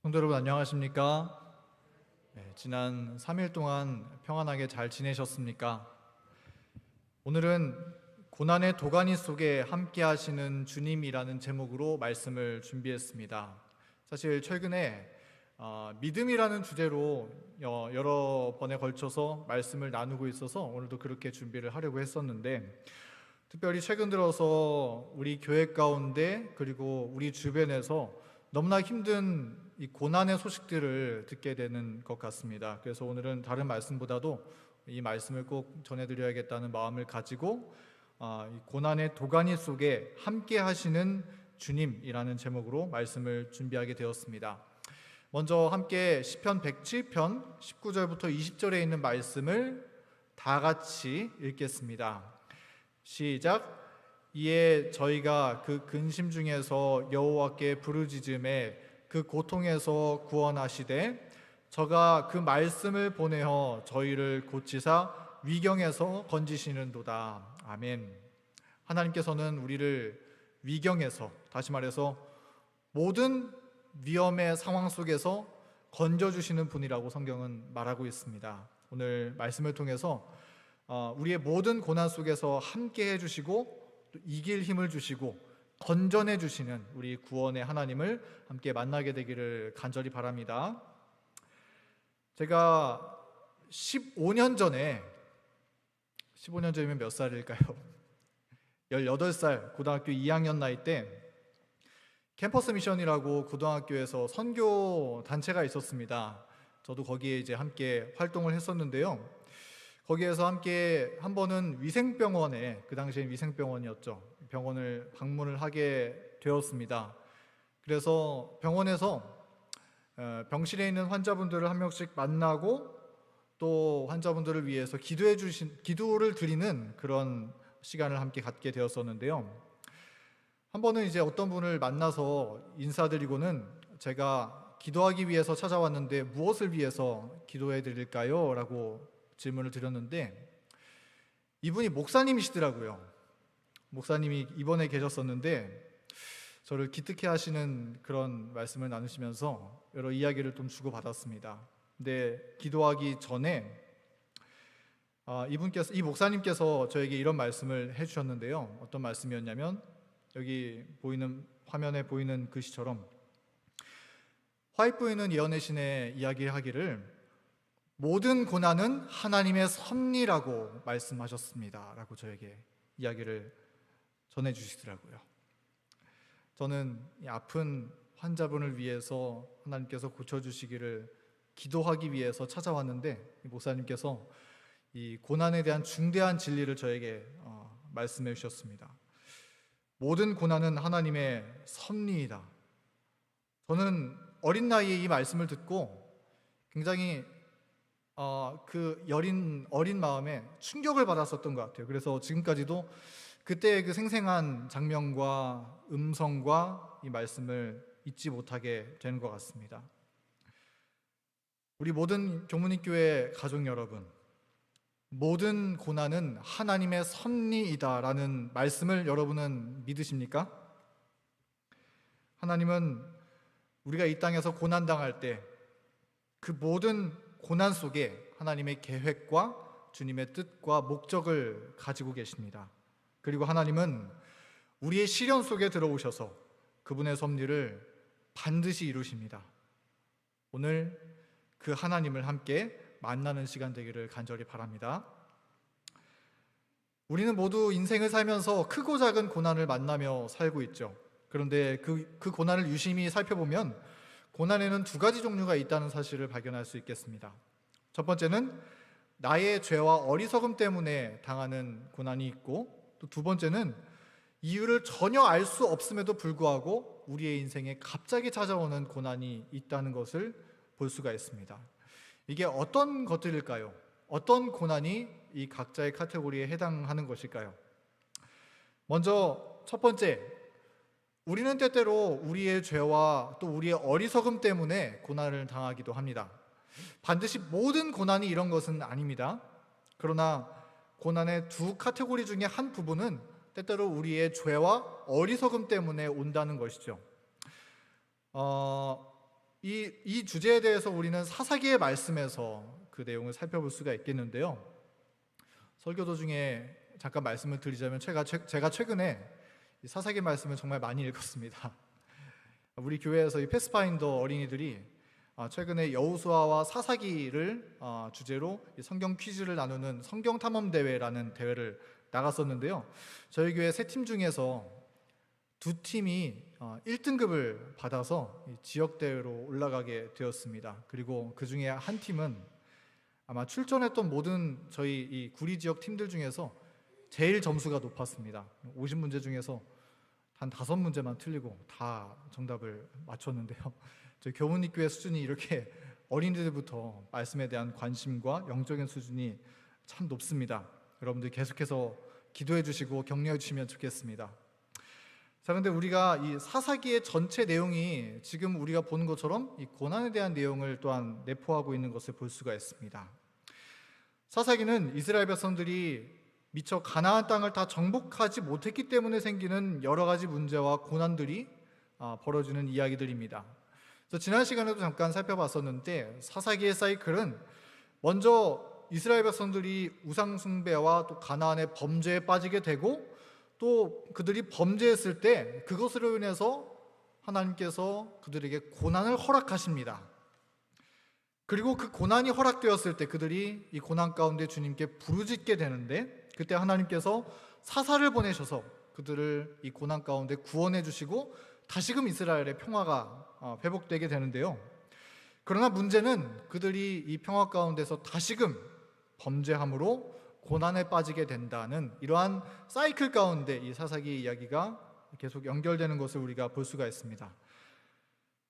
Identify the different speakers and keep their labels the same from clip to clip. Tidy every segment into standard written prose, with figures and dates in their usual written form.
Speaker 1: 성도 여러분 안녕하십니까? 지난 3일 동안 평안하게 잘 지내셨습니까? 오늘은 고난의 도가니 속에 함께 하시는 주님이라는 제목으로 말씀을 준비했습니다. 사실 최근에 믿음이라는 주제로 여러 번에 걸쳐서 말씀을 나누고 있어서 오늘도 그렇게 준비를 하려고 했었는데, 특별히 최근 들어서 우리 교회 가운데 그리고 우리 주변에서 너무나 힘든 이 고난의 소식들을 듣게 되는 것 같습니다. 그래서 오늘은 다른 말씀보다도 이 말씀을 꼭 전해드려야겠다는 마음을 가지고 이 고난의 도가니 속에 함께 하시는 주님이라는 제목으로 말씀을 준비하게 되었습니다. 먼저 함께 시편 107편 19절부터 20절에 있는 말씀을 다 같이 읽겠습니다. 시작. 이에 저희가 그 근심 중에서 여호와께 부르짖음에 그 고통에서 구원하시되 저가 그 말씀을 보내어 저희를 고치사 위경에서 건지시는도다. 아멘. 하나님께서는 우리를 위경에서, 다시 말해서 모든 위험의 상황 속에서 건져주시는 분이라고 성경은 말하고 있습니다. 오늘 말씀을 통해서 우리의 모든 고난 속에서 함께 해주시고 또 이길 힘을 주시고 건전해 주시는 우리 구원의 하나님을 함께 만나게 되기를 간절히 바랍니다. 제가 15년 전이면 몇 살일까요? 18살 고등학교 2학년 나이 때 캠퍼스 미션이라고 고등학교에서 선교 단체가 있었습니다. 저도 거기에 이제 함께 활동을 했었는데요. 거기에서 함께 한 번은 위생병원에, 그 당시엔 위생병원이었죠, 병원을 방문을 하게 되었습니다. 그래서 병원에서 병실에 있는 환자분들을 한 명씩 만나고 또 환자분들을 위해서 기도를 드리는 그런 시간을 함께 갖게 되었었는데요. 한 번은 이제 어떤 분을 만나서 인사드리고는 제가 기도하기 위해서 찾아왔는데 무엇을 위해서 기도해 드릴까요? 라고 질문을 드렸는데 이분이 목사님이시더라고요. 목사님이 입원해 계셨었는데 저를 기특해 하시는 그런 말씀을 나누시면서 여러 이야기를 좀 주고받았습니다. 근데 기도하기 전에 이 목사님께서 저에게 이런 말씀을 해주셨는데요. 어떤 말씀이었냐면, 여기 보이는 화면에 보이는 글씨처럼 화이트보이는 예언의 신에 이야기하기를 모든 고난은 하나님의 섭리라고 말씀하셨습니다 라고 저에게 이야기를 전해주시더라고요. 저는 이 아픈 환자분을 위해서 하나님께서 고쳐주시기를 기도하기 위해서 찾아왔는데 이 목사님께서 이 고난에 대한 중대한 진리를 저에게 말씀해 주셨습니다. 모든 고난은 하나님의 섭리이다. 저는 어린 나이에 이 말씀을 듣고 굉장히 그 어린 마음에 충격을 받았었던 것 같아요. 그래서 지금까지도 그때의 그 생생한 장면과 음성과 이 말씀을 잊지 못하게 되는 것 같습니다. 우리 모든 경문익교회 가족 여러분, 모든 고난은 하나님의 섭리이다라는 말씀을 여러분은 믿으십니까? 하나님은 우리가 이 땅에서 고난당할 때 그 모든 고난 속에 하나님의 계획과 주님의 뜻과 목적을 가지고 계십니다. 그리고 하나님은 우리의 시련 속에 들어오셔서 그분의 섭리를 반드시 이루십니다. 오늘 그 하나님을 함께 만나는 시간 되기를 간절히 바랍니다. 우리는 모두 인생을 살면서 크고 작은 고난을 만나며 살고 있죠. 그런데 그 고난을 유심히 살펴보면 고난에는 두 가지 종류가 있다는 사실을 발견할 수 있겠습니다. 첫 번째는 나의 죄와 어리석음 때문에 당하는 고난이 있고, 또 두 번째는 이유를 전혀 알 수 없음에도 불구하고 우리의 인생에 갑자기 찾아오는 고난이 있다는 것을 볼 수가 있습니다. 이게 어떤 것들일까요? 어떤 고난이 이 각자의 카테고리에 해당하는 것일까요? 먼저 첫 번째, 우리는 때때로 우리의 죄와 또 우리의 어리석음 때문에 고난을 당하기도 합니다. 반드시 모든 고난이 이런 것은 아닙니다. 그러나 고난의 두 카테고리 중에 한 부분은 때때로 우리의 죄와 어리석음 때문에 온다는 것이죠. 이 주제에 대해서 우리는 사사기의 말씀에서 그 내용을 살펴볼 수가 있겠는데요. 설교 도중에 잠깐 말씀을 드리자면 제가 최근에 이 사사기 말씀을 정말 많이 읽었습니다. 우리 교회에서 이 패스파인더 어린이들이 최근에 여호수아와 사사기를 주제로 성경 퀴즈를 나누는 성경 탐험 대회라는 대회를 나갔었는데요. 저희 교회 3팀 중에서 2팀이 1등급을 받아서 지역 대회로 올라가게 되었습니다. 그리고 그 중에 한 팀은 아마 출전했던 모든 저희 이 구리 지역 팀들 중에서 제일 점수가 높았습니다. 50문제 중에서 한 5문제만 틀리고 다 정답을 맞췄는데요. 저희 교문립교회 수준이 이렇게 어린이들부터 말씀에 대한 관심과 영적인 수준이 참 높습니다. 여러분들 계속해서 기도해 주시고 격려해 주시면 좋겠습니다. 자, 근데 우리가 이 사사기의 전체 내용이 지금 우리가 보는 것처럼 이 고난에 대한 내용을 또한 내포하고 있는 것을 볼 수가 있습니다. 사사기는 이스라엘 백성들이 미처 가나안 땅을 다 정복하지 못했기 때문에 생기는 여러 가지 문제와 고난들이 벌어지는 이야기들입니다. 그래서 지난 시간에도 잠깐 살펴봤었는데 사사기의 사이클은 먼저 이스라엘 백성들이 우상 숭배와 또 가나안의 범죄에 빠지게 되고 또 그들이 범죄했을 때 그것으로 인해서 하나님께서 그들에게 고난을 허락하십니다. 그리고 그 고난이 허락되었을 때 그들이 이 고난 가운데 주님께 부르짖게 되는데 그때 하나님께서 사사를 보내셔서 그들을 이 고난 가운데 구원해 주시고 다시금 이스라엘의 평화가 회복되게 되는데요. 그러나 문제는 그들이 이 평화 가운데서 다시금 범죄함으로 고난에 빠지게 된다는 이러한 사이클 가운데 이 사사기 이야기가 계속 연결되는 것을 우리가 볼 수가 있습니다.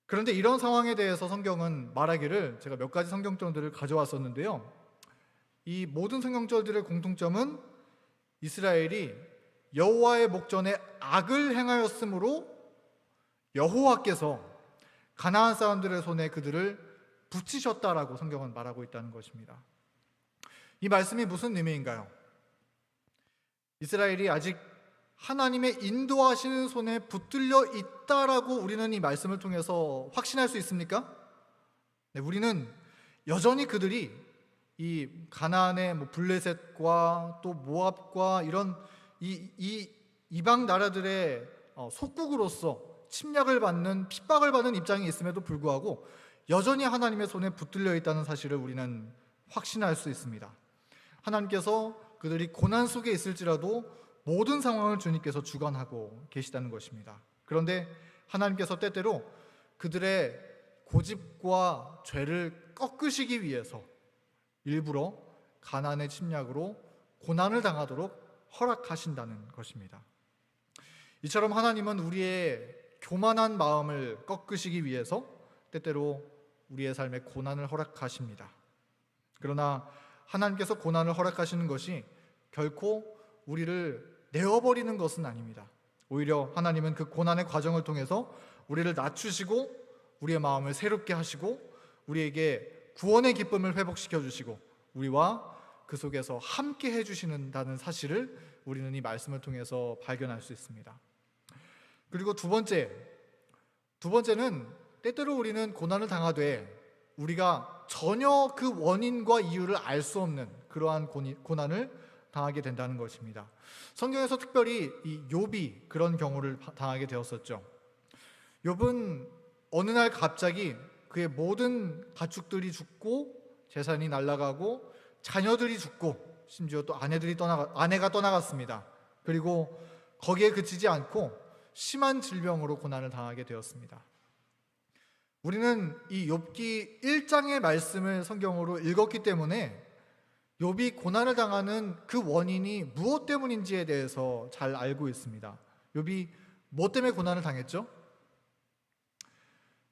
Speaker 1: 그런데 이런 상황에 대해서 성경은 말하기를 제가 몇 가지 성경절들을 가져왔었는데요. 이 모든 성경절들의 공통점은 이스라엘이 여호와의 목전에 악을 행하였으므로 여호와께서 가나안 사람들의 손에 그들을 붙이셨다라고 성경은 말하고 있다는 것입니다. 이 말씀이 무슨 의미인가요? 이스라엘이 아직 하나님의 인도하시는 손에 붙들려 있다라고 우리는 이 말씀을 통해서 확신할 수 있습니까? 네, 우리는 여전히 그들이 이 가나안의 블레셋과 또 모압과 이런 이 이방 나라들의 속국으로서 침략을 받는 핍박을 받는 입장에 있음에도 불구하고 여전히 하나님의 손에 붙들려 있다는 사실을 우리는 확신할 수 있습니다. 하나님께서 그들이 고난 속에 있을지라도 모든 상황을 주님께서 주관하고 계시다는 것입니다. 그런데 하나님께서 때때로 그들의 고집과 죄를 꺾으시기 위해서 일부러 가나안의 침략으로 고난을 당하도록 허락하신다는 것입니다. 이처럼 하나님은 우리의 교만한 마음을 꺾으시기 위해서 때때로 우리의 삶에 고난을 허락하십니다. 그러나 하나님께서 고난을 허락하시는 것이 결코 우리를 내어버리는 것은 아닙니다. 오히려 하나님은 그 고난의 과정을 통해서 우리를 낮추시고 우리의 마음을 새롭게 하시고 우리에게 구원의 기쁨을 회복시켜 주시고 우리와 그 속에서 함께 해주신다는 사실을 우리는 이 말씀을 통해서 발견할 수 있습니다. 그리고 두 번째는 때때로 우리는 고난을 당하되 우리가 전혀 그 원인과 이유를 알 수 없는 그러한 고난을 당하게 된다는 것입니다. 성경에서 특별히 이 욥이 그런 경우를 당하게 되었었죠. 욥은 어느 날 갑자기 그의 모든 가축들이 죽고 재산이 날아가고 자녀들이 죽고 심지어 또 아내가 떠나갔습니다. 그리고 거기에 그치지 않고 심한 질병으로 고난을 당하게 되었습니다. 우리는 이 욥기 1장의 말씀을 성경으로 읽었기 때문에 욥이 고난을 당하는 그 원인이 무엇 때문인지에 대해서 잘 알고 있습니다. 욥이 뭐 때문에 고난을 당했죠?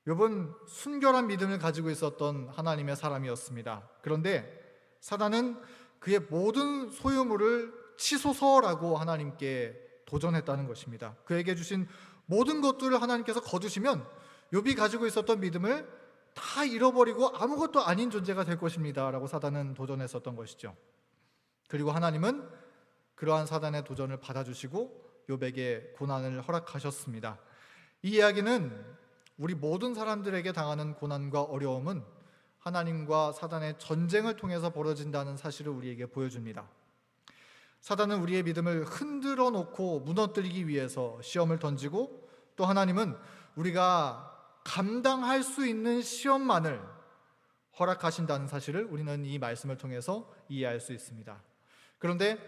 Speaker 1: 욥은 순결한 믿음을 가지고 있었던 하나님의 사람이었습니다. 그런데 사단은 그의 모든 소유물을 치소서라고 하나님께 도전했다는 것입니다. 그에게 주신 모든 것들을 하나님께서 거두시면 욥이 가지고 있었던 믿음을 다 잃어버리고 아무것도 아닌 존재가 될 것입니다 라고 사단은 도전했었던 것이죠. 그리고 하나님은 그러한 사단의 도전을 받아주시고 욥에게 고난을 허락하셨습니다. 이 이야기는 우리 모든 사람들에게 당하는 고난과 어려움은 하나님과 사단의 전쟁을 통해서 벌어진다는 사실을 우리에게 보여줍니다. 사단은 우리의 믿음을 흔들어 놓고 무너뜨리기 위해서 시험을 던지고, 또 하나님은 우리가 감당할 수 있는 시험만을 허락하신다는 사실을 우리는 이 말씀을 통해서 이해할 수 있습니다. 그런데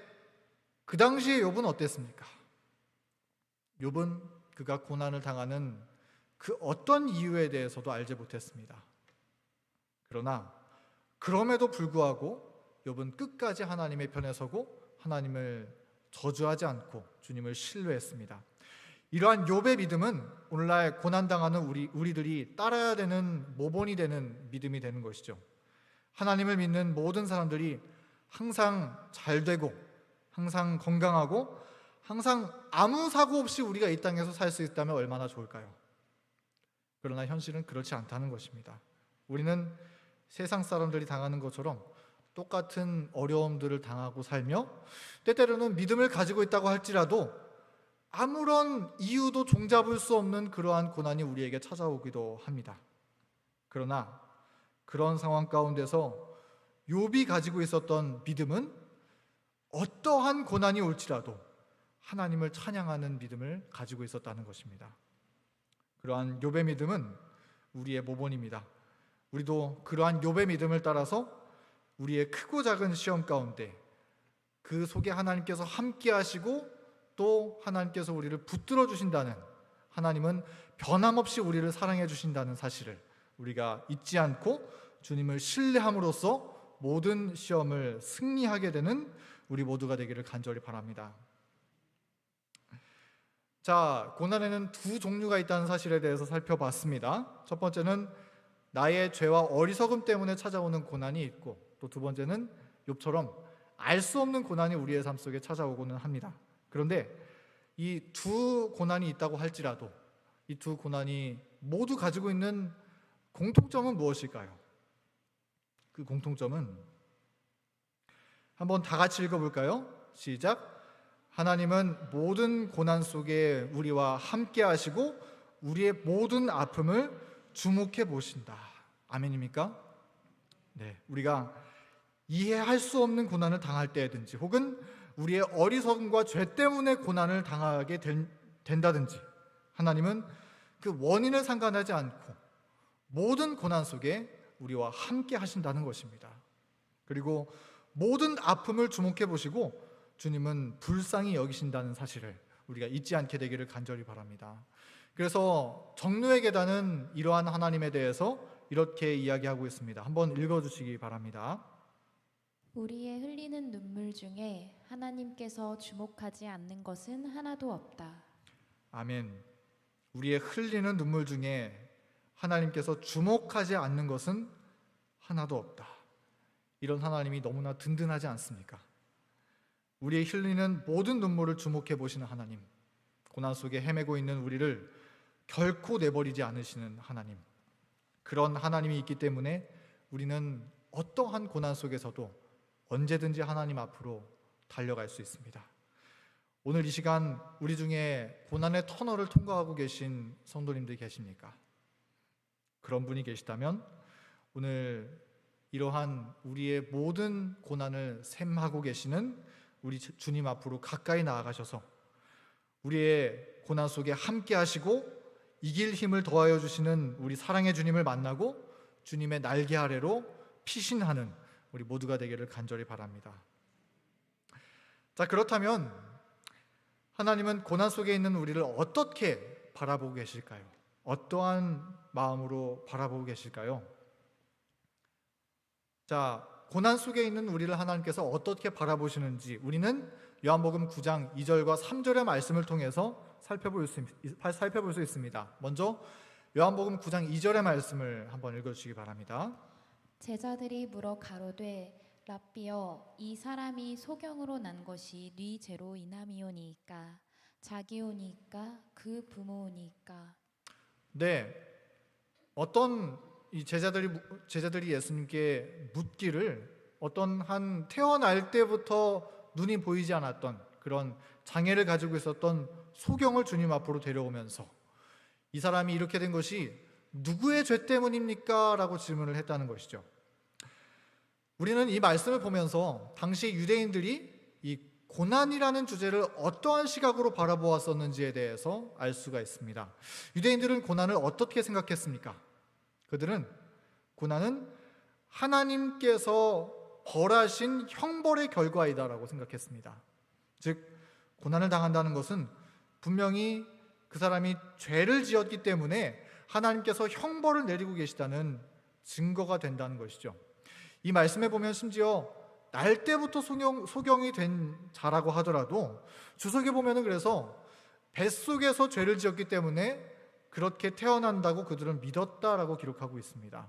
Speaker 1: 그 당시에 욥은 어땠습니까? 욥은 그가 고난을 당하는 그 어떤 이유에 대해서도 알지 못했습니다. 그러나 그럼에도 불구하고 욥은 끝까지 하나님의 편에 서고 하나님을 저주하지 않고 주님을 신뢰했습니다. 이러한 욥의 믿음은 오늘날 고난당하는 우리들이 따라야 되는 모본이 되는 믿음이 되는 것이죠. 하나님을 믿는 모든 사람들이 항상 잘 되고 항상 건강하고 항상 아무 사고 없이 우리가 이 땅에서 살 수 있다면 얼마나 좋을까요? 그러나 현실은 그렇지 않다는 것입니다. 우리는 세상 사람들이 당하는 것처럼 똑같은 어려움들을 당하고 살며, 때때로는 믿음을 가지고 있다고 할지라도 아무런 이유도 종잡을 수 없는 그러한 고난이 우리에게 찾아오기도 합니다. 그러나 그런 상황 가운데서 욥이 가지고 있었던 믿음은 어떠한 고난이 올지라도 하나님을 찬양하는 믿음을 가지고 있었다는 것입니다. 그러한 욥의 믿음은 우리의 모본입니다. 우리도 그러한 욥의 믿음을 따라서 우리의 크고 작은 시험 가운데 그 속에 하나님께서 함께 하시고 또 하나님께서 우리를 붙들어 주신다는, 하나님은 변함없이 우리를 사랑해 주신다는 사실을 우리가 잊지 않고 주님을 신뢰함으로써 모든 시험을 승리하게 되는 우리 모두가 되기를 간절히 바랍니다. 자, 고난에는 두 종류가 있다는 사실에 대해서 살펴봤습니다. 첫 번째는 나의 죄와 어리석음 때문에 찾아오는 고난이 있고, 또 두 번째는 욥처럼 알 수 없는 고난이 우리의 삶 속에 찾아오고는 합니다. 그런데 이 두 고난이 있다고 할지라도 이 두 고난이 모두 가지고 있는 공통점은 무엇일까요? 그 공통점은 한번 다 같이 읽어볼까요? 시작. 하나님은 모든 고난 속에 우리와 함께 하시고 우리의 모든 아픔을 주목해 보신다. 아멘입니까? 네, 우리가 이해할 수 없는 고난을 당할 때든지, 혹은 우리의 어리석음과 죄 때문에 고난을 당하게 된다든지, 하나님은 그 원인을 상관하지 않고 모든 고난 속에 우리와 함께 하신다는 것입니다. 그리고 모든 아픔을 주목해 보시고 주님은 불쌍히 여기신다는 사실을 우리가 잊지 않게 되기를 간절히 바랍니다. 그래서 정죄의 계단은 이러한 하나님에 대해서 이렇게 이야기하고 있습니다. 한번 읽어주시기 바랍니다.
Speaker 2: 우리의 흘리는 눈물 중에 하나님께서 주목하지 않는 것은 하나도 없다.
Speaker 1: 아멘. 우리의 흘리는 눈물 중에 하나님께서 주목하지 않는 것은 하나도 없다. 이런 하나님이 너무나 든든하지 않습니까? 우리의 흘리는 모든 눈물을 주목해 보시는 하나님, 고난 속에 헤매고 있는 우리를 결코 내버리지 않으시는 하나님, 그런 하나님이 있기 때문에 우리는 어떠한 고난 속에서도 언제든지 하나님 앞으로 달려갈 수 있습니다. 오늘 이 시간 우리 중에 고난의 터널을 통과하고 계신 성도님들 계십니까? 그런 분이 계시다면 오늘 이러한 우리의 모든 고난을 샘하고 계시는 우리 주님 앞으로 가까이 나아가셔서 우리의 고난 속에 함께 하시고 이길 힘을 더하여 주시는 우리 사랑의 주님을 만나고 주님의 날개 아래로 피신하는 우리 모두가 되기를 간절히 바랍니다. 자, 그렇다면 하나님은 고난 속에 있는 우리를 어떻게 바라보고 계실까요? 어떠한 마음으로 바라보고 계실까요? 자, 고난 속에 있는 우리를 하나님께서 어떻게 바라보시는지 우리는 요한복음 9장 2절과 3절의 말씀을 통해서 살펴볼 수 있습니다. 먼저 요한복음 9장 2절의 말씀을 한번 읽어주시기 바랍니다.
Speaker 2: 제자들이 물어 가로되 랍비여, 이 사람이 소경으로 난 것이 네 죄로 인함이오니이까 자기오니이까 그 부모오니이까.
Speaker 1: 네, 어떤 이 제자들이 예수님께 묻기를, 어떤 한 태어날 때부터 눈이 보이지 않았던 그런 장애를 가지고 있었던 소경을 주님 앞으로 데려오면서 이 사람이 이렇게 된 것이 누구의 죄 때문입니까? 라고 질문을 했다는 것이죠. 우리는 이 말씀을 보면서 당시 유대인들이 이 고난이라는 주제를 어떠한 시각으로 바라보았었는지에 대해서 알 수가 있습니다. 유대인들은 고난을 어떻게 생각했습니까? 그들은 고난은 하나님께서 벌하신 형벌의 결과이다라고 생각했습니다. 즉, 고난을 당한다는 것은 분명히 그 사람이 죄를 지었기 때문에 하나님께서 형벌을 내리고 계시다는 증거가 된다는 것이죠. 이 말씀에 보면 심지어 날 때부터 소경이 된 자라고 하더라도 주석에 보면은 그래서 뱃속에서 죄를 지었기 때문에 그렇게 태어난다고 그들은 믿었다라고 기록하고 있습니다.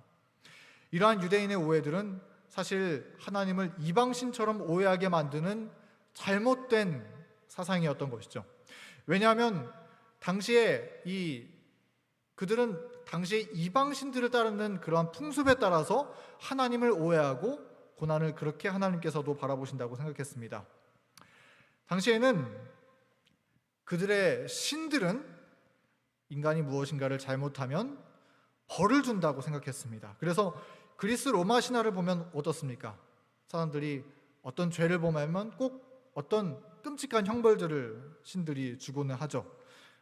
Speaker 1: 이러한 유대인의 오해들은 사실 하나님을 이방신처럼 오해하게 만드는 잘못된 사상이었던 것이죠. 왜냐하면 그들은 당시에 이방신들을 따르는 그러한 풍습에 따라서 하나님을 오해하고 고난을 그렇게 하나님께서도 바라보신다고 생각했습니다. 당시에는 그들의 신들은 인간이 무엇인가를 잘못하면 벌을 준다고 생각했습니다. 그래서 그리스 로마 신화를 보면 어떻습니까? 사람들이 어떤 죄를 범하면 꼭 어떤 끔찍한 형벌들을 신들이 주고는 하죠.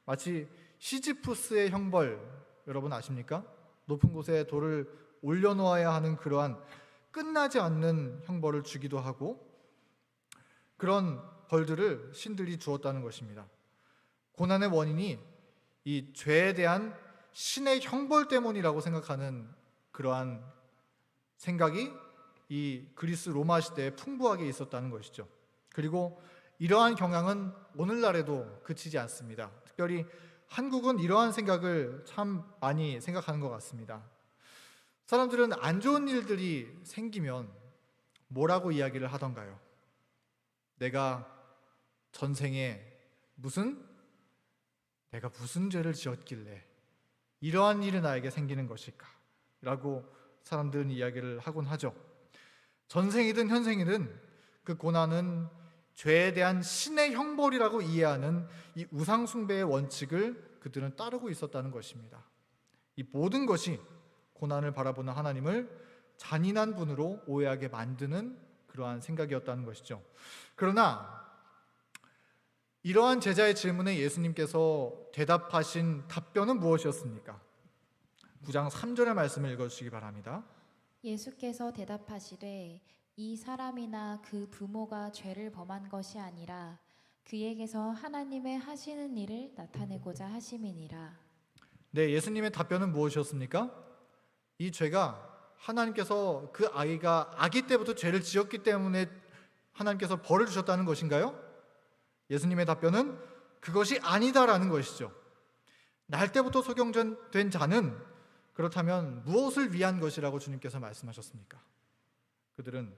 Speaker 1: 마치 시지푸스의 형벌, 여러분 아십니까? 높은 곳에 돌을 올려놓아야 하는 그러한 끝나지 않는 형벌을 주기도 하고 그런 벌들을 신들이 주었다는 것입니다. 고난의 원인이 이 죄에 대한 신의 형벌 때문이라고 생각하는 그러한 생각이 이 그리스 로마 시대에 풍부하게 있었다는 것이죠. 그리고 이러한 경향은 오늘날에도 그치지 않습니다. 특별히 한국은 이러한 생각을 참 많이 생각하는 것 같습니다. 사람들은 안 좋은 일들이 생기면 뭐라고 이야기를 하던가요? 내가 전생에 내가 무슨 죄를 지었길래 이러한 일이 나에게 생기는 것일까? 라고 사람들은 이야기를 하곤 하죠. 전생이든 현생이든 그 고난은 죄에 대한 신의 형벌이라고 이해하는 이 우상숭배의 원칙을 그들은 따르고 있었다는 것입니다. 이 모든 것이 고난을 바라보는 하나님을 잔인한 분으로 오해하게 만드는 그러한 생각이었다는 것이죠. 그러나 이러한 제자의 질문에 예수님께서 대답하신 답변은 무엇이었습니까? 9장 3절의 말씀을 읽어주시기 바랍니다.
Speaker 2: 예수께서 대답하시되 이 사람이나 그 부모가 죄를 범한 것이 아니라 그에게서 하나님의 하시는 일을 나타내고자 하심이니라.
Speaker 1: 네, 예수님의 답변은 무엇이었습니까? 이 죄가 하나님께서 그 아이가 아기 때부터 죄를 지었기 때문에 하나님께서 벌을 주셨다는 것인가요? 예수님의 답변은 그것이 아니다라는 것이죠. 날 때부터 소경된 자는 그렇다면 무엇을 위한 것이라고 주님께서 말씀하셨습니까? 그들은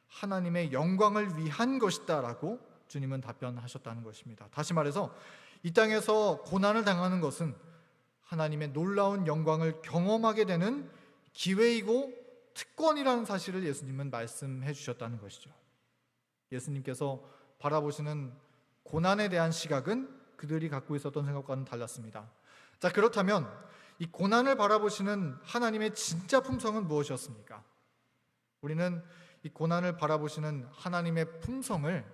Speaker 1: 하나님의 영광을 위한 것이다라고 주님은 답변하셨다는 것입니다. 다시 말해서 이 땅에서 고난을 당하는 것은 하나님의 놀라운 영광을 경험하게 되는 기회이고 특권이라는 사실을 예수님은 말씀해 주셨다는 것이죠. 예수님께서 바라보시는 고난에 대한 시각은 그들이 갖고 있었던 생각과는 달랐습니다. 자, 그렇다면 이 고난을 바라보시는 하나님의 진짜 품성은 무엇이었습니까? 우리는 이 고난을 바라보시는 하나님의 품성을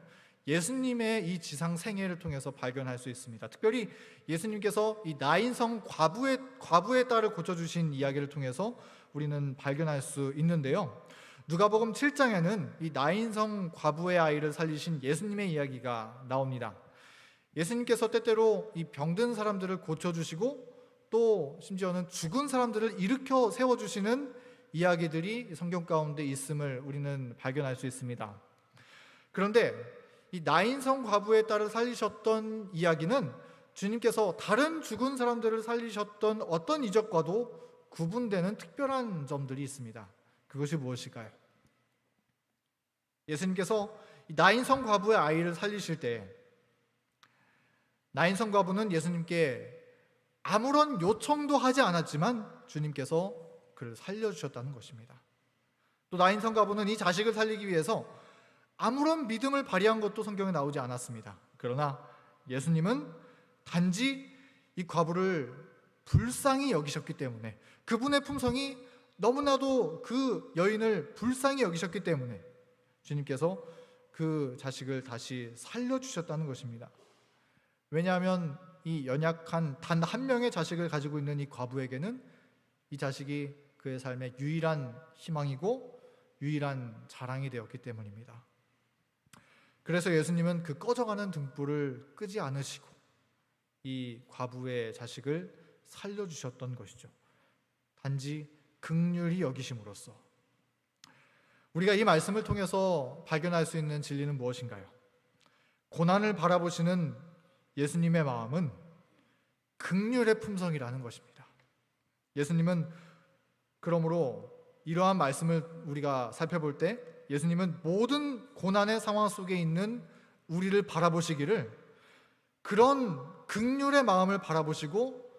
Speaker 1: 예수님의 이 지상 생애를 통해서 발견할 수 있습니다. 특별히 예수님께서 이 나인성 과부의 딸을 고쳐주신 이야기를 통해서 우리는 발견할 수 있는데요. 누가복음 7장에는 이 나인성 과부의 아이를 살리신 예수님의 이야기가 나옵니다. 예수님께서 때때로 이 병든 사람들을 고쳐주시고 또 심지어는 죽은 사람들을 일으켜 세워주시는 이야기들이 성경 가운데 있음을 우리는 발견할 수 있습니다. 그런데 이 나인성 과부의 딸을 살리셨던 이야기는 주님께서 다른 죽은 사람들을 살리셨던 어떤 이적과도 구분되는 특별한 점들이 있습니다. 그것이 무엇일까요? 예수님께서 이 나인성 과부의 아이를 살리실 때 나인성 과부는 예수님께 아무런 요청도 하지 않았지만 주님께서 그를 살려주셨다는 것입니다. 또 나인성 과부는 이 자식을 살리기 위해서 아무런 믿음을 발휘한 것도 성경에 나오지 않았습니다. 그러나 예수님은 단지 이 과부를 불쌍히 여기셨기 때문에, 그분의 품성이 너무나도 그 여인을 불쌍히 여기셨기 때문에 주님께서 그 자식을 다시 살려주셨다는 것입니다. 왜냐하면 이 연약한 단 한 명의 자식을 가지고 있는 이 과부에게는 이 자식이 그의 삶의 유일한 희망이고 유일한 자랑이 되었기 때문입니다. 그래서 예수님은 그 꺼져가는 등불을 끄지 않으시고 이 과부의 자식을 살려주셨던 것이죠. 단지 긍휼히 여기심으로써. 우리가 이 말씀을 통해서 발견할 수 있는 진리는 무엇인가요? 고난을 바라보시는 예수님의 마음은 긍휼의 품성이라는 것입니다. 예수님은 그러므로 이러한 말씀을 우리가 살펴볼 때 예수님은 모든 고난의 상황 속에 있는 우리를 바라보시기를 그런 긍휼의 마음을 바라보시고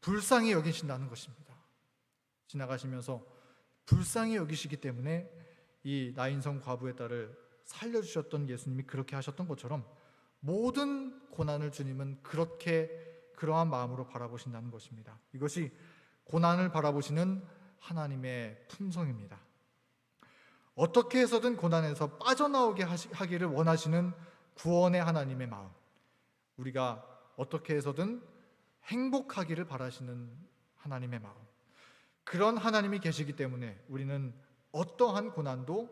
Speaker 1: 불쌍히 여기신다는 것입니다. 지나가시면서 불쌍히 여기시기 때문에 이 나인성 과부의 딸을 살려주셨던 예수님이 그렇게 하셨던 것처럼 모든 고난을 주님은 그러한 마음으로 바라보신다는 것입니다. 이것이 고난을 바라보시는 하나님의 품성입니다. 어떻게 해서든 고난에서 빠져나오게 하기를 원하시는 구원의 하나님의 마음, 우리가 어떻게 해서든 행복하기를 바라시는 하나님의 마음, 그런 하나님이 계시기 때문에 우리는 어떠한 고난도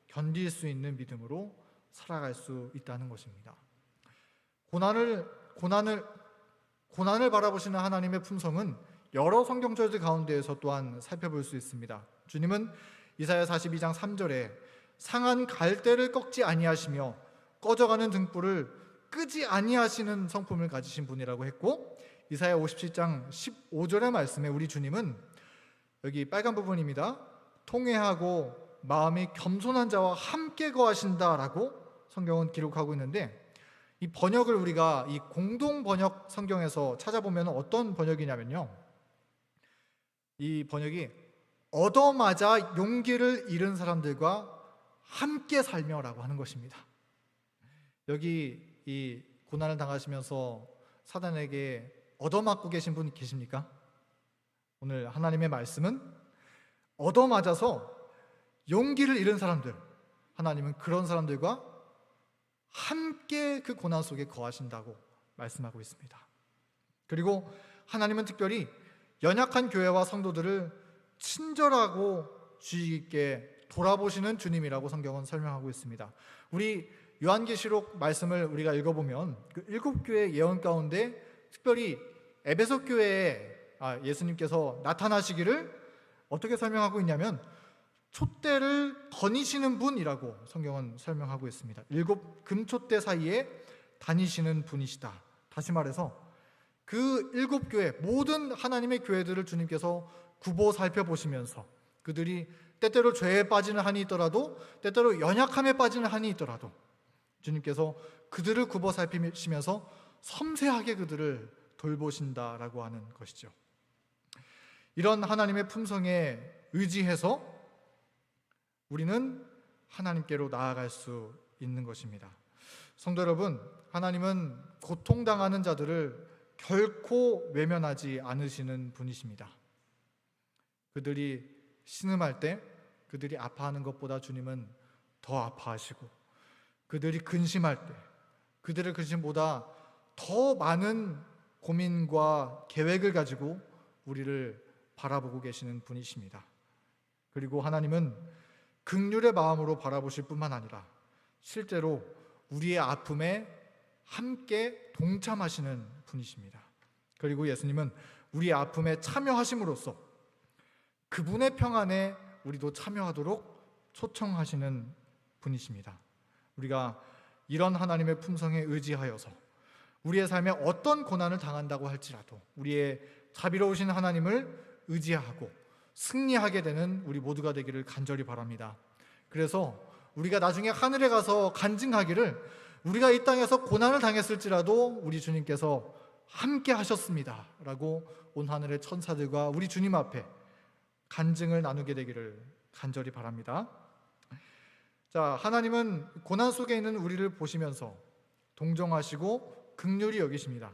Speaker 1: 견딜 수 있는 믿음으로 살아갈 수 있다는 것입니다. 고난을 바라보시는 하나님의 품성은 여러 성경절들 가운데에서 또한 살펴볼 수 있습니다. 주님은 이사야 42장 3절에 상한 갈대를 꺾지 아니하시며 꺼져가는 등불을 끄지 아니하시는 성품을 가지신 분이라고 했고, 이사야 57장 15절의 말씀에 우리 주님은, 여기 빨간 부분입니다, 통회하고 마음이 겸손한 자와 함께 거하신다라고 성경은 기록하고 있는데, 이 번역을 우리가 이 공동 번역 성경에서 찾아보면 어떤 번역이냐면요, 이 번역이 얻어맞아 용기를 잃은 사람들과 함께 살며라고 하는 것입니다. 여기 이 고난을 당하시면서 사단에게 얻어맞고 계신 분 계십니까? 오늘 하나님의 말씀은 얻어맞아서 용기를 잃은 사람들, 하나님은 그런 사람들과 함께 그 고난 속에 거하신다고 말씀하고 있습니다. 그리고 하나님은 특별히 연약한 교회와 성도들을 친절하고 주의 깊게 돌아보시는 주님이라고 성경은 설명하고 있습니다. 우리 요한계시록 말씀을 우리가 읽어보면 그 7교회 예언 가운데 특별히 에베소 교회에 예수님께서 나타나시기를 어떻게 설명하고 있냐면 촛대를 거니시는 분이라고 성경은 설명하고 있습니다. 7 금촛대 사이에 다니시는 분이시다. 다시 말해서 그 7교회, 모든 하나님의 교회들을 주님께서 굽어 살펴보시면서 그들이 때때로 죄에 빠지는 한이 있더라도 때때로 연약함에 빠지는 한이 있더라도 주님께서 그들을 굽어 살피시면서 섬세하게 그들을 돌보신다라고 하는 것이죠. 이런 하나님의 품성에 의지해서 우리는 하나님께로 나아갈 수 있는 것입니다. 성도 여러분, 하나님은 고통당하는 자들을 결코 외면하지 않으시는 분이십니다. 그들이 신음할 때 그들이 아파하는 것보다 주님은 더 아파하시고, 그들이 근심할 때 그들의 근심보다 더 많은 고민과 계획을 가지고 우리를 바라보고 계시는 분이십니다. 그리고 하나님은 긍휼의 마음으로 바라보실 뿐만 아니라 실제로 우리의 아픔에 함께 동참하시는 분이십니다. 그리고 예수님은 우리의 아픔에 참여하심으로써 그분의 평안에 우리도 참여하도록 초청하시는 분이십니다. 우리가 이런 하나님의 품성에 의지하여서 우리의 삶에 어떤 고난을 당한다고 할지라도 우리의 자비로우신 하나님을 의지하고 승리하게 되는 우리 모두가 되기를 간절히 바랍니다. 그래서 우리가 나중에 하늘에 가서 간증하기를 우리가 이 땅에서 고난을 당했을지라도 우리 주님께서 함께 하셨습니다 라고 온 하늘의 천사들과 우리 주님 앞에 간증을 나누게 되기를 간절히 바랍니다. 자, 하나님은 고난 속에 있는 우리를 보시면서 동정하시고 긍휼히 여기십니다.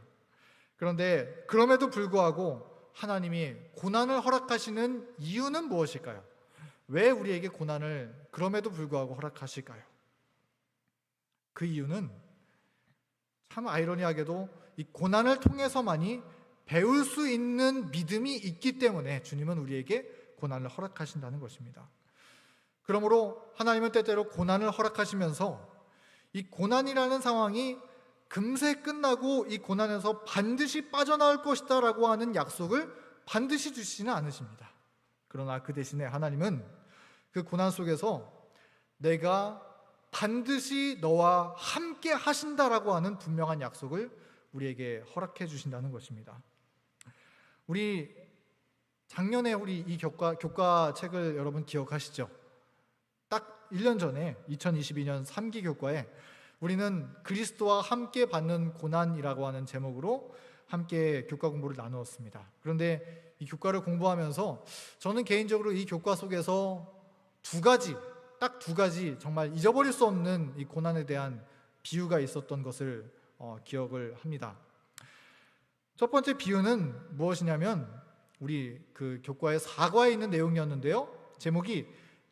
Speaker 1: 그런데 그럼에도 불구하고 하나님이 고난을 허락하시는 이유는 무엇일까요? 왜 우리에게 고난을 그럼에도 불구하고 허락하실까요? 그 이유는 참 아이러니하게도 이 고난을 통해서만이 배울 수 있는 믿음이 있기 때문에 주님은 우리에게 고난을 허락하신다는 것입니다. 그러므로 하나님은 때때로 고난을 허락하시면서 이 고난이라는 상황이 금세 끝나고 이 고난에서 반드시 빠져나올 것이다 라고 하는 약속을 반드시 주시지는 않으십니다. 그러나 그 대신에 하나님은 그 고난 속에서 내가 반드시 너와 함께 하신다라고 하는 분명한 약속을 우리에게 허락해 주신다는 것입니다. 우리 작년에 우리 이 교과 책을 여러분 기억하시죠? 딱 1년 전에 2022년 3기 교과에 우리는 그리스도와 함께 받는 고난이라고 하는 제목으로 함께 교과 공부를 나누었습니다. 그런데 이 교과를 공부하면서 저는 개인적으로 이 교과 속에서 딱 두 가지 정말 잊어버릴 수 없는 이 고난에 대한 비유가 있었던 것을 기억을 합니다. 첫 번째 비유는 무엇이냐면 우리 그 교과의 사과에 있는 내용이었는데요. 제목이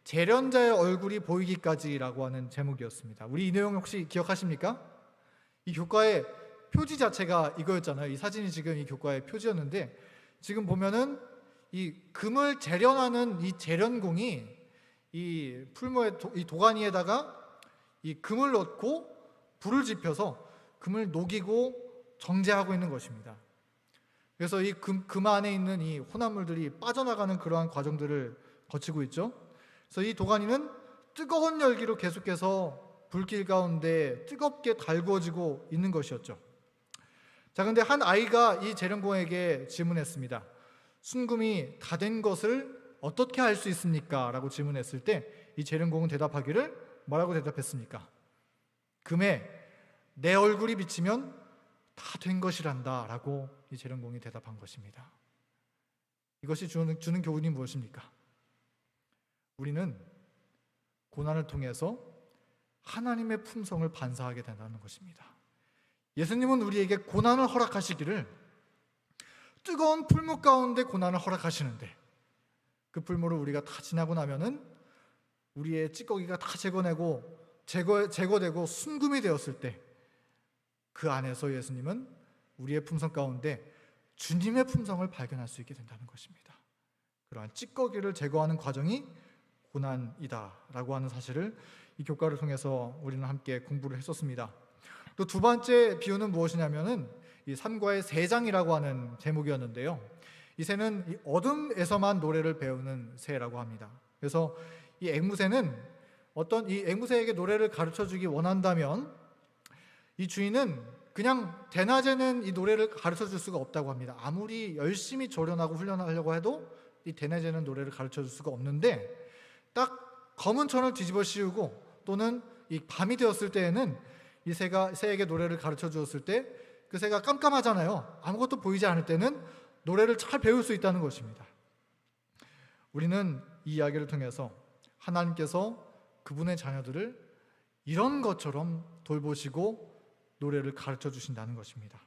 Speaker 1: 재련자의 얼굴이 보이기까지라고 하는 제목이었습니다. 우리 이 내용 혹시 기억하십니까? 이 교과의 표지 자체가 이거였잖아요. 이 사진이 지금 이 교과의 표지였는데 지금 보면은 이 금을 재련하는 이 재련공이 이 풀무의 이 도가니에다가 이 금을 넣고 불을 지펴서 금을 녹이고 정제하고 있는 것입니다. 그래서 이 금 안에 있는 이 혼합물들이 빠져나가는 그러한 과정들을 거치고 있죠. 그래서 이 도가니는 뜨거운 열기로 계속해서 불길 가운데 뜨겁게 달구어지고 있는 것이었죠. 자, 근데 한 아이가 이 재련공에게 질문했습니다. 순금이 다 된 것을 어떻게 알 수 있습니까? 라고 질문했을 때 이 재련공은 대답하기를 뭐라고 대답했습니까? 금에 내 얼굴이 비치면 다 된 것이란다 라고 이 재련공이 대답한 것입니다. 이것이 주는 교훈이 무엇입니까? 우리는 고난을 통해서 하나님의 품성을 반사하게 된다는 것입니다. 예수님은 우리에게 고난을 허락하시기를 뜨거운 풀무 가운데 고난을 허락하시는데 그 풀무를 우리가 다 지나고 나면은 우리의 찌꺼기가 다 제거되고 순금이 되었을 때 그 안에서 예수님은 우리의 품성 가운데 주님의 품성을 발견할 수 있게 된다는 것입니다. 그러한 찌꺼기를 제거하는 과정이 고난이다라고 하는 사실을 이 교과를 통해서 우리는 함께 공부를 했었습니다. 또 두 번째 비유는 무엇이냐면은 이 삼과의 새장이라고 하는 제목이었는데요. 이 새는 이 어둠에서만 노래를 배우는 새라고 합니다. 그래서 이 앵무새는 이 앵무새에게 노래를 가르쳐 주기 원한다면 이 주인은 그냥 대낮에는 이 노래를 가르쳐 줄 수가 없다고 합니다. 아무리 열심히 조련하고 훈련하려고 해도 이 대낮에는 노래를 가르쳐 줄 수가 없는데 딱 검은 천을 뒤집어 씌우고 또는 이 밤이 되었을 때에는 이 새에게 노래를 가르쳐 주었을 때 그 새가 깜깜하잖아요. 아무것도 보이지 않을 때는 노래를 잘 배울 수 있다는 것입니다. 우리는 이 이야기를 통해서 하나님께서 그분의 자녀들을 이런 것처럼 돌보시고 노래를 가르쳐 주신다는 것입니다.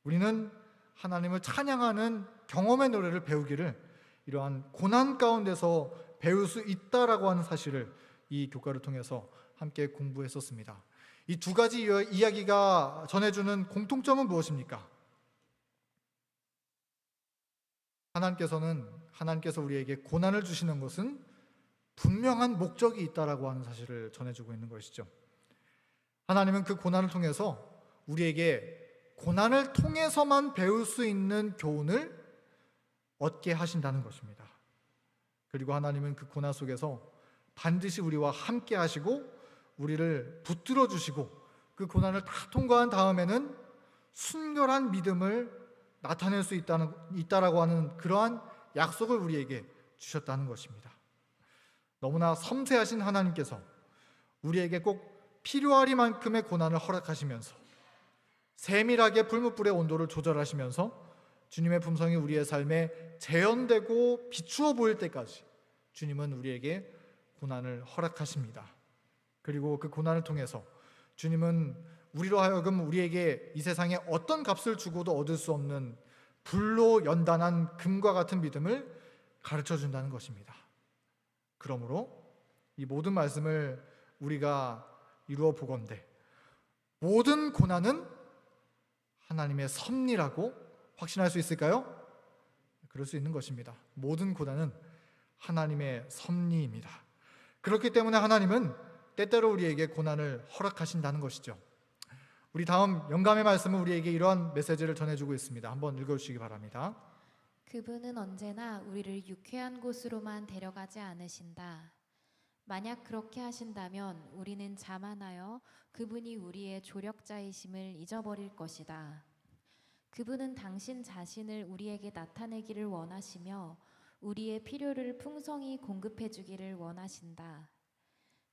Speaker 1: 우리는 하나님을 찬양하는 경험의 노래를 배우기를 이러한 고난 가운데서 배울 수 있다라고 하는 사실을 이 교과를 통해서 함께 공부했었습니다. 이 두 가지 이야기가 전해주는 공통점은 무엇입니까? 하나님께서 우리에게 고난을 주시는 것은 분명한 목적이 있다라고 하는 사실을 전해주고 있는 것이죠. 하나님은 그 고난을 통해서 우리에게 고난을 통해서만 배울 수 있는 교훈을 얻게 하신다는 것입니다. 그리고 하나님은 그 고난 속에서 반드시 우리와 함께 하시고 우리를 붙들어 주시고 그 고난을 다 통과한 다음에는 순결한 믿음을 나타낼 수 있다라고 하는 그러한 약속을 우리에게 주셨다는 것입니다. 너무나 섬세하신 하나님께서 우리에게 꼭 필요하리만큼의 고난을 허락하시면서 세밀하게 풀무불의 온도를 조절하시면서 주님의 품성이 우리의 삶에 재현되고 비추어 보일 때까지 주님은 우리에게 고난을 허락하십니다. 그리고 그 고난을 통해서 주님은 우리로 하여금 우리에게 이 세상에 어떤 값을 주고도 얻을 수 없는 불로 연단한 금과 같은 믿음을 가르쳐 준다는 것입니다. 그러므로 이 모든 말씀을 우리가 이루어 보건대 모든 고난은 하나님의 섭리라고 확신할 수 있을까요? 그럴 수 있는 것입니다. 모든 고난은 하나님의 섭리입니다. 그렇기 때문에 하나님은 때때로 우리에게 고난을 허락하신다는 것이죠. 우리 다음 영감의 말씀은 우리에게 이러한 메시지를 전해주고 있습니다. 한번 읽어주시기 바랍니다.
Speaker 2: 그분은 언제나 우리를 유쾌한 곳으로만 데려가지 않으신다. 만약 그렇게 하신다면 우리는 자만하여 그분이 우리의 조력자이심을 잊어버릴 것이다. 그분은 당신 자신을 우리에게 나타내기를 원하시며 우리의 필요를 풍성히 공급해 주기를 원하신다.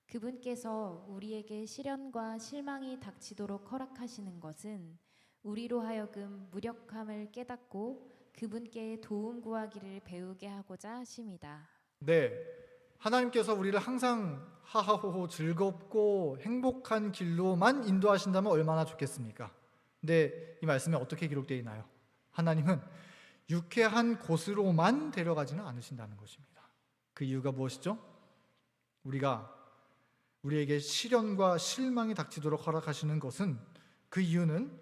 Speaker 2: 그분께서 우리에게 시련과 실망이 닥치도록 허락하시는 것은 우리로 하여금 무력함을 깨닫고 그분께 도움 구하기를 배우게 하고자 하심이다.
Speaker 1: 네, 하나님께서 우리를 항상 하하호호 즐겁고 행복한 길로만 인도하신다면 얼마나 좋겠습니까? 근데 이 말씀에 어떻게 기록되어 있나요? 하나님은 유쾌한 곳으로만 데려가지는 않으신다는 것입니다. 그 이유가 무엇이죠? 우리에게 시련과 실망이 닥치도록 허락하시는 것은, 그 이유는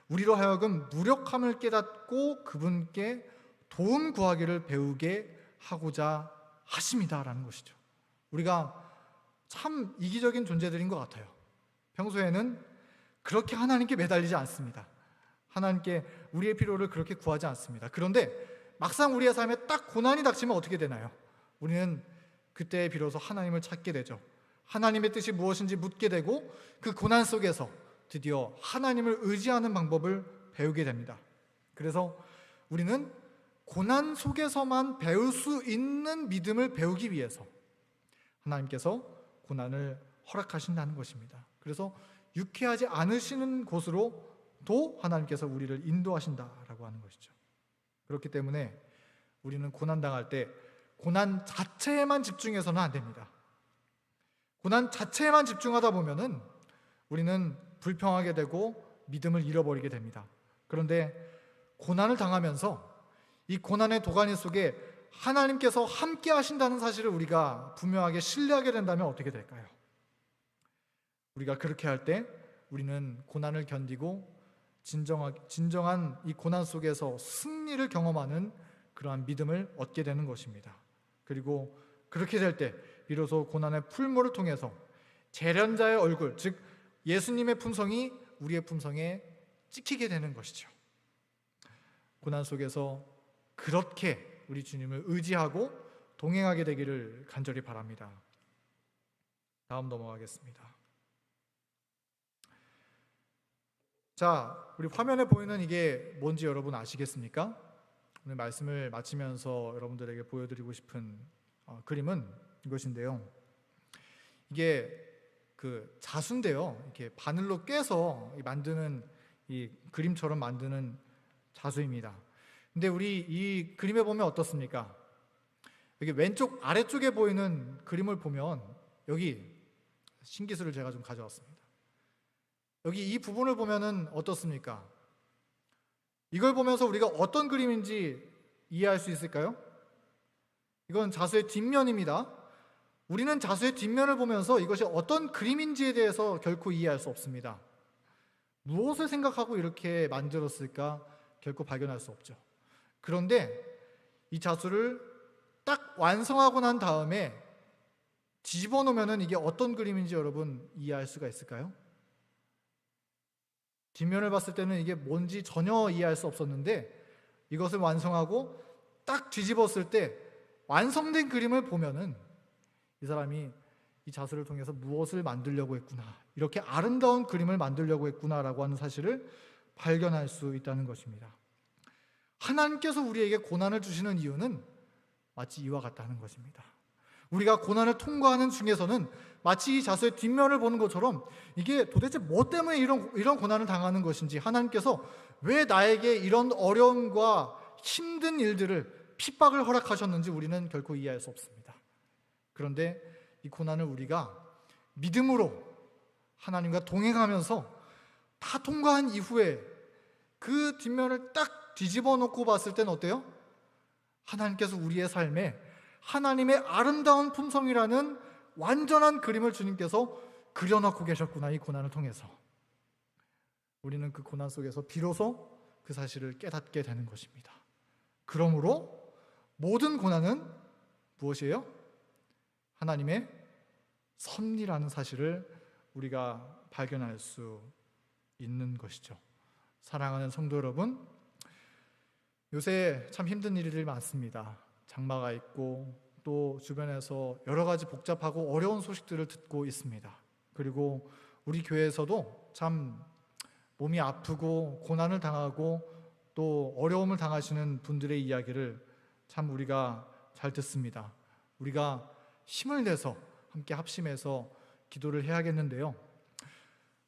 Speaker 1: 우리로 하여금 무력함을 깨닫고 그분께 도움 구하기를 배우게 하고자 하심이다라는 것이죠. 우리가 참 이기적인 존재들인 것 같아요. 평소에는 그렇게 하나님께 매달리지 않습니다. 하나님께 우리의 필요를 그렇게 구하지 않습니다. 그런데 막상 우리의 삶에 딱 고난이 닥치면 어떻게 되나요? 우리는 그때 비로소 하나님을 찾게 되죠. 하나님의 뜻이 무엇인지 묻게 되고 그 고난 속에서 드디어 하나님을 의지하는 방법을 배우게 됩니다. 그래서 우리는 고난 속에서만 배울 수 있는 믿음을 배우기 위해서 하나님께서 고난을 허락하신다는 것입니다. 그래서 유쾌하지 않으시는 곳으로도 하나님께서 우리를 인도하신다라고 하는 것이죠. 그렇기 때문에 우리는 고난당할 때 고난 자체에만 집중해서는 안 됩니다. 고난 자체에만 집중하다 보면은 우리는 불평하게 되고 믿음을 잃어버리게 됩니다. 그런데 고난을 당하면서 이 고난의 도가니 속에 하나님께서 함께 하신다는 사실을 우리가 분명하게 신뢰하게 된다면 어떻게 될까요? 우리가 그렇게 할 때 우리는 고난을 견디고 진정한 이 고난 속에서 승리를 경험하는 그러한 믿음을 얻게 되는 것입니다. 그리고 그렇게 될 때 비로소 고난의 풀무를 통해서 재련자의 얼굴, 즉 예수님의 품성이 우리의 품성에 찍히게 되는 것이죠. 고난 속에서 그렇게 우리 주님을 의지하고 동행하게 되기를 간절히 바랍니다. 다음 넘어가겠습니다. 자, 우리 화면에 보이는 이게 뭔지 여러분 아시겠습니까? 오늘 말씀을 마치면서 여러분들에게 보여드리고 싶은 그림은 이것인데요. 이게 그 자수인데요. 이렇게 바늘로 꿰서 만드는 이 그림처럼 만드는 자수입니다. 근데 우리 이 그림에 보면 어떻습니까? 여기 왼쪽 아래쪽에 보이는 그림을 보면 여기 신기술을 제가 좀 가져왔습니다. 여기 이 부분을 보면은 어떻습니까? 이걸 보면서 우리가 어떤 그림인지 이해할 수 있을까요? 이건 자수의 뒷면입니다. 우리는 자수의 뒷면을 보면서 이것이 어떤 그림인지에 대해서 결코 이해할 수 없습니다. 무엇을 생각하고 이렇게 만들었을까 결코 발견할 수 없죠. 그런데 이 자수를 딱 완성하고 난 다음에 뒤집어 놓으면 이게 어떤 그림인지 여러분 이해할 수가 있을까요? 뒷면을 봤을 때는 이게 뭔지 전혀 이해할 수 없었는데 이것을 완성하고 딱 뒤집었을 때 완성된 그림을 보면은 이 사람이 이 자수를 통해서 무엇을 만들려고 했구나, 이렇게 아름다운 그림을 만들려고 했구나라고 하는 사실을 발견할 수 있다는 것입니다. 하나님께서 우리에게 고난을 주시는 이유는 마치 이와 같다는 것입니다. 우리가 고난을 통과하는 중에서는 마치 이 자수의 뒷면을 보는 것처럼 이게 도대체 뭐 때문에 이런 고난을 당하는 것인지, 하나님께서 왜 나에게 이런 어려움과 힘든 일들을, 핍박을 허락하셨는지 우리는 결코 이해할 수 없습니다. 그런데 이 고난을 우리가 믿음으로 하나님과 동행하면서 다 통과한 이후에 그 뒷면을 딱 뒤집어 놓고 봤을 땐 어때요? 하나님께서 우리의 삶에 하나님의 아름다운 품성이라는 완전한 그림을 주님께서 그려놓고 계셨구나, 이 고난을 통해서. 우리는 그 고난 속에서 비로소 그 사실을 깨닫게 되는 것입니다. 그러므로 모든 고난은 무엇이에요? 하나님의 섭리라는 사실을 우리가 발견할 수 있는 것이죠. 사랑하는 성도 여러분, 요새 참 힘든 일들이 많습니다. 장마가 있고 또 주변에서 여러 가지 복잡하고 어려운 소식들을 듣고 있습니다. 그리고 우리 교회에서도 참 몸이 아프고 고난을 당하고 또 어려움을 당하시는 분들의 이야기를 참 우리가 잘 듣습니다. 우리가 힘을 내서 함께 합심해서 기도를 해야겠는데요.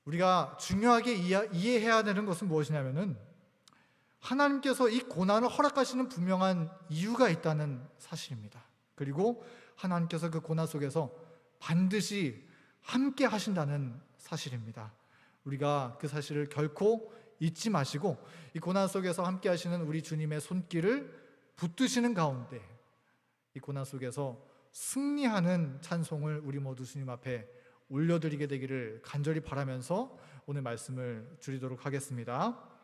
Speaker 1: 우리가 중요하게 이해해야 되는 것은 무엇이냐면은 하나님께서 이 고난을 허락하시는 분명한 이유가 있다는 사실입니다. 그리고 하나님께서 그 고난 속에서 반드시 함께 하신다는 사실입니다. 우리가 그 사실을 결코 잊지 마시고 이 고난 속에서 함께 하시는 우리 주님의 손길을 붙드시는 가운데 이 고난 속에서 승리하는 찬송을 우리 모두 주님 앞에 올려드리게 되기를 간절히 바라면서 오늘 말씀을 드리도록 하겠습니다.